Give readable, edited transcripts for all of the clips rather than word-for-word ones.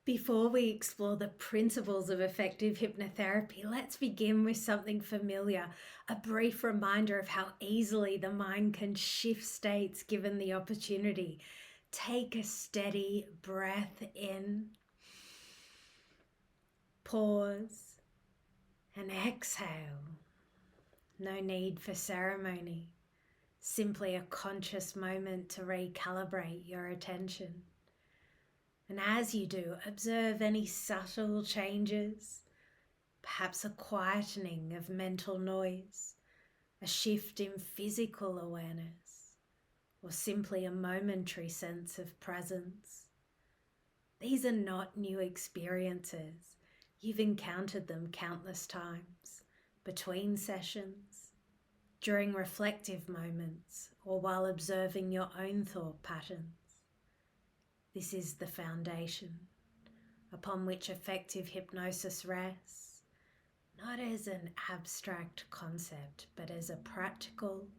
Before we explore the principles of effective hypnotherapy, let's begin with something familiar, a brief reminder of how easily the mind can shift states given the opportunity. Take a steady breath in, pause, and exhale. No need for ceremony, simply a conscious moment to recalibrate your attention. And as you do, observe any subtle changes, perhaps a quietening of mental noise, a shift in physical awareness, or simply a momentary sense of presence. These are not new experiences. You've encountered them countless times, between sessions, during reflective moments, or while observing your own thought patterns. This is the foundation upon which effective hypnosis rests, not as an abstract concept, but as a practical,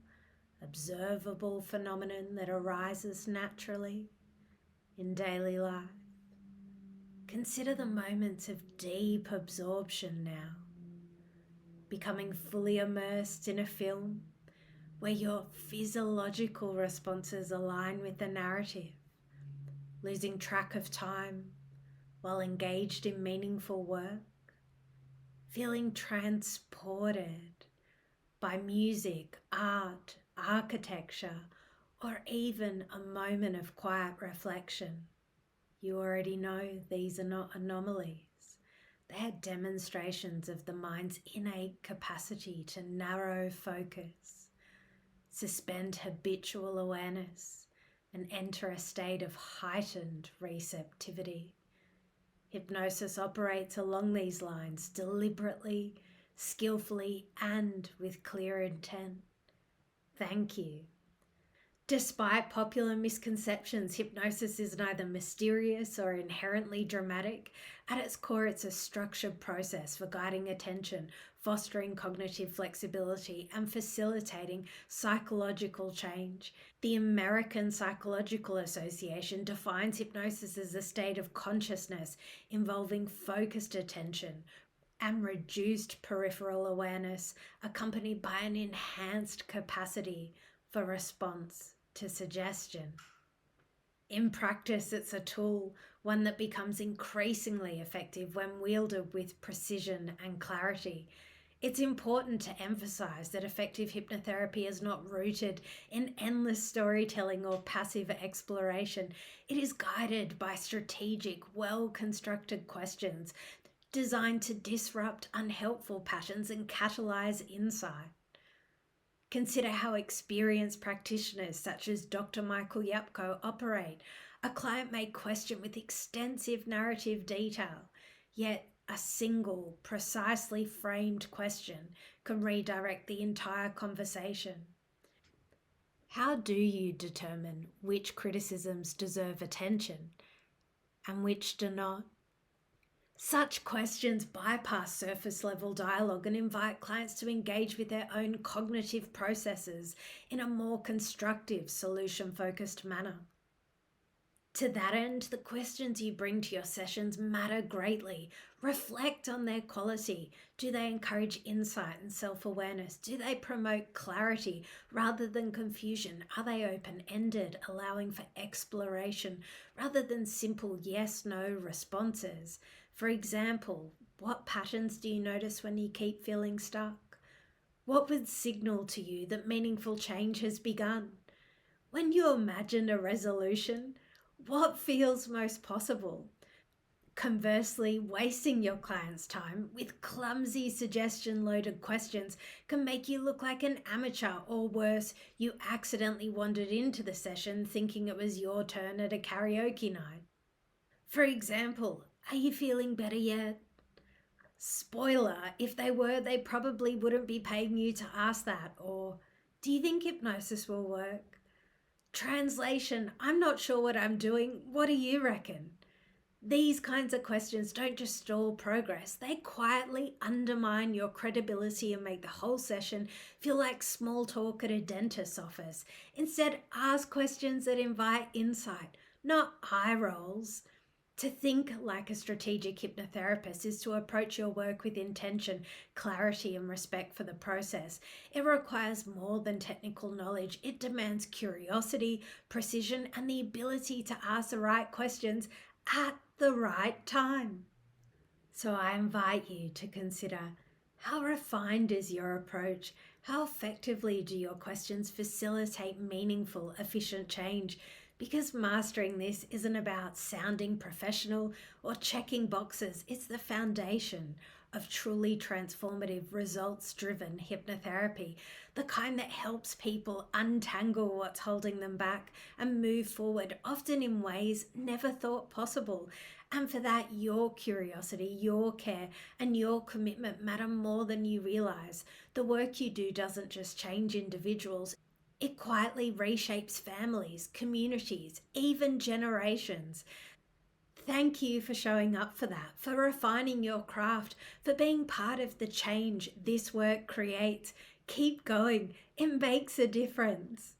observable phenomenon that arises naturally in daily life. Consider the moments of deep absorption now, becoming fully immersed in a film where your physiological responses align with the narrative, losing track of time while engaged in meaningful work, feeling transported by music, art, architecture, or even a moment of quiet reflection. You already know these are not anomalies. They are demonstrations of the mind's innate capacity to narrow focus, suspend habitual awareness, and enter a state of heightened receptivity. Hypnosis operates along these lines deliberately, skillfully, and with clear intent. Thank you. Despite popular misconceptions, hypnosis is neither mysterious or inherently dramatic. At its core, it's a structured process for guiding attention, fostering cognitive flexibility, and facilitating psychological change. The American Psychological Association defines hypnosis as a state of consciousness involving focused attention and reduced peripheral awareness, accompanied by an enhanced capacity for response to suggestion. In practice, it's a tool, one that becomes increasingly effective when wielded with precision and clarity. It's important to emphasize that effective hypnotherapy is not rooted in endless storytelling or passive exploration. It is guided by strategic, well-constructed questions designed to disrupt unhelpful patterns and catalyze insight. Consider how experienced practitioners such as Dr. Michael Yapko operate. A client may question with extensive narrative detail, yet a single, precisely framed question can redirect the entire conversation. How do you determine which criticisms deserve attention and which do not? Such questions bypass surface-level dialogue and invite clients to engage with their own cognitive processes in a more constructive, solution-focused manner. To that end, the questions you bring to your sessions matter greatly. Reflect on their quality. Do they encourage insight and self-awareness? Do they promote clarity rather than confusion? Are they open-ended, allowing for exploration rather than simple yes-no responses? For example, what patterns do you notice when you keep feeling stuck? What would signal to you that meaningful change has begun? When you imagine a resolution, what feels most possible? Conversely, wasting your client's time with clumsy suggestion-loaded questions can make you look like an amateur, or worse, you accidentally wandered into the session thinking it was your turn at a karaoke night. For example, are you feeling better yet? Spoiler, if they were, they probably wouldn't be paying you to ask that. Or, do you think hypnosis will work? Translation, I'm not sure what I'm doing. What do you reckon? These kinds of questions don't just stall progress. They quietly undermine your credibility and make the whole session feel like small talk at a dentist's office. Instead, ask questions that invite insight, not eye rolls. To think like a strategic hypnotherapist is to approach your work with intention, clarity, and respect for the process. It requires more than technical knowledge. It demands curiosity, precision, and the ability to ask the right questions at the right time. So I invite you to consider, how refined is your approach? How effectively do your questions facilitate meaningful, efficient change? Because mastering this isn't about sounding professional or checking boxes, it's the foundation of truly transformative, results-driven hypnotherapy, the kind that helps people untangle what's holding them back and move forward, often in ways never thought possible. And for that, your curiosity, your care, and your commitment matter more than you realize. The work you do doesn't just change individuals, it quietly reshapes families, communities, even generations. Thank you for showing up for that, for refining your craft, for being part of the change this work creates. Keep going, it makes a difference.